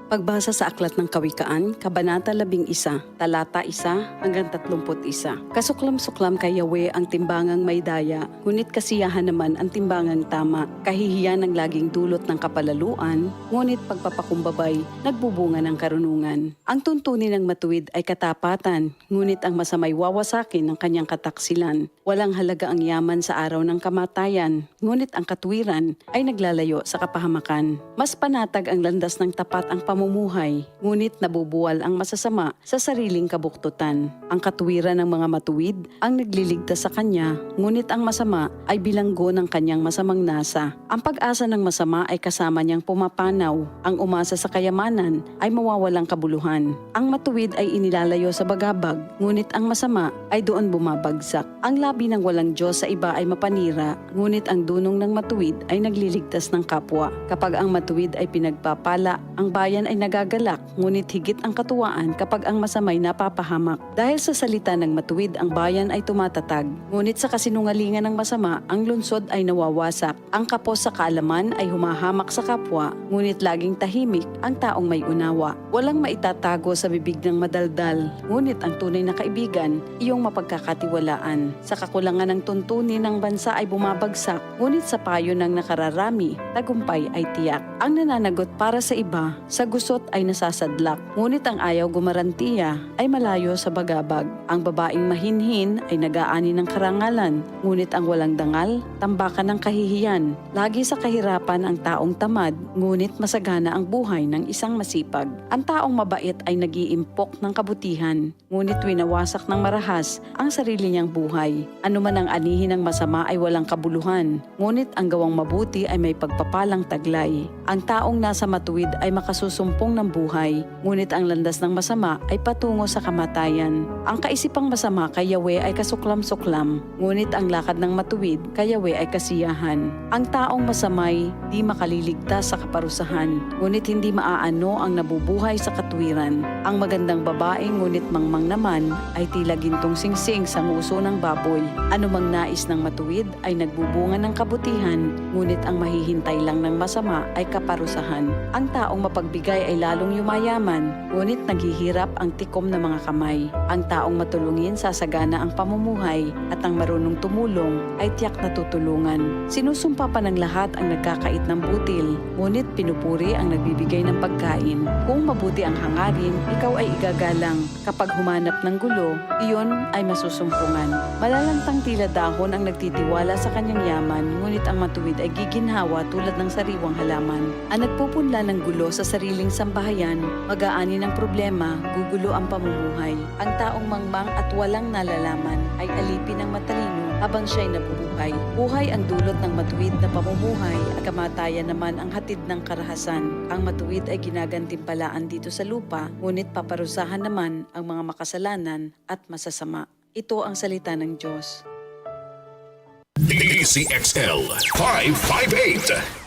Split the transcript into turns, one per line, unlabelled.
Pagbasa sa Aklat ng Kawikaan, Kabanata 11, Talata 1 hanggang 31. Kasuklam-suklam kay Yahweh ang timbangang may daya, ngunit kasiyahan naman ang timbangang tama. Kahihiyan ang laging dulot ng kapalaluan, ngunit pagpapakumbabay, nagbubunga ng karunungan. Ang tuntunin ng matuwid ay katapatan, ngunit ang masamay wawasakin ng kanyang kataksilan. Walang halaga ang yaman sa araw ng kamatayan, ngunit ang katwiran ay naglalayo sa kapahamakan. Mas panatag ang landas ng tapat ang pamumuhay, ngunit nabubuwal ang masasama sa sariling kabuktutan. Ang katuwiran ng mga matuwid ang nagliligtas sa kanya, ngunit ang masama ay bilanggo ng kanyang masamang nasa. Ang pag-asa ng masama ay kasama niyang pumapanaw. Ang umasa sa kayamanan ay mawawalang kabuluhan. Ang matuwid ay inilalayo sa bagabag, ngunit ang masama ay doon bumabagsak. Ang labi ng walang Diyos sa iba ay mapanira, ngunit ang dunong ng matuwid ay nagliligtas ng kapwa. Kapag ang matuwid ay pinagpapala, ang bayan ay nagagalak, ngunit higit ang katuwaan kapag ang masamay napapahamak. Dahil sa salita ng matuwid, ang bayan ay tumatatag, ngunit sa kasinungalingan ng masama, ang lungsod ay nawawasak. Ang kapos sa kaalaman ay humahamak sa kapwa, ngunit laging tahimik ang taong may unawa. Walang maitatago sa bibig ng madaldal, ngunit ang tunay na kaibigan, iyong mapagkakatiwalaan. Sa kakulangan ng tuntunin ng bansa ay bumabagsak, ngunit sa payo ng nakararami, tagumpay ay tiyak. Ang nananagot para sa iba, sa gusot ay nasasadlak, ngunit ang ayaw gumarantiya ay malayo sa bagabag. Ang babaeng mahinhin ay nag-aani ng karangalan, ngunit ang walang dangal, tambakan ng kahihiyan. Lagi sa kahirapan ang taong tamad, ngunit masagana ang buhay ng isang masipag. Ang taong mabait ay nag-iimpok ng kabutihan, ngunit winawasak ng marahas ang sarili niyang buhay. Ano man ang anihin ng masama ay walang kabuluhan, ngunit ang gawang mabuti ay may pagpapalang taglay. Ang taong nasa matuwid ay makasusumpong ng buhay, ngunit ang landas ng masama ay patungo sa kamatayan. Ang kaisipang masama kay Yahweh ay kasuklam-suklam, ngunit ang lakad ng matuwid kay Yahweh ay kasiyahan. Ang taong masamay di makaliligtas sa kaparusahan, ngunit hindi maaano ang nabubuhay sa katwiran. Ang magandang babae ngunit mangmang naman ay tila gintong singsing sa nguso ng baboy. Anumang nais ng matuwid ay nagbubunga ng kabutihan, ngunit ang mahihintay lang ng masama ay kaparusahan. Ang taong mapagbigay ay lalong yumayaman, ngunit naghihirap ang tikom ng mga kamay. Ang taong matulungin sasagana ang pamumuhay, at ang marunong tumulong ay tiyak na tutulungan. Sinusumpa pa ng lahat ang nagkakait ng butil, ngunit pinupuri ang nagbibigay ng pagkain. Kung mabuti ang hangarin, ikaw ay igagalang. Kapag humanap ng gulo, iyon ay masusumpungan. Malalantang tila dahon ang nagtitiwala sa kanyang yaman, ngunit ang matuwid ay giginhawa tulad ng sariwang halaman. Ang nagpupunla ng gulo sa sariling sambahayan, mag-aani ng problema, gugulo ang pamumuhay. Ang taong mangmang at walang nalalaman ay alipin ng matalino habang siya'y nabubuhay. Buhay ang dulot ng matuwid na pamumuhay, at kamatayan naman ang hatid ng karahasan. Ang matuwid ay ginagantimpalaan dito sa lupa, ngunit paparusahan naman ang mga makasalanan at masasama. Ito ang salita ng Diyos.
DCXL 558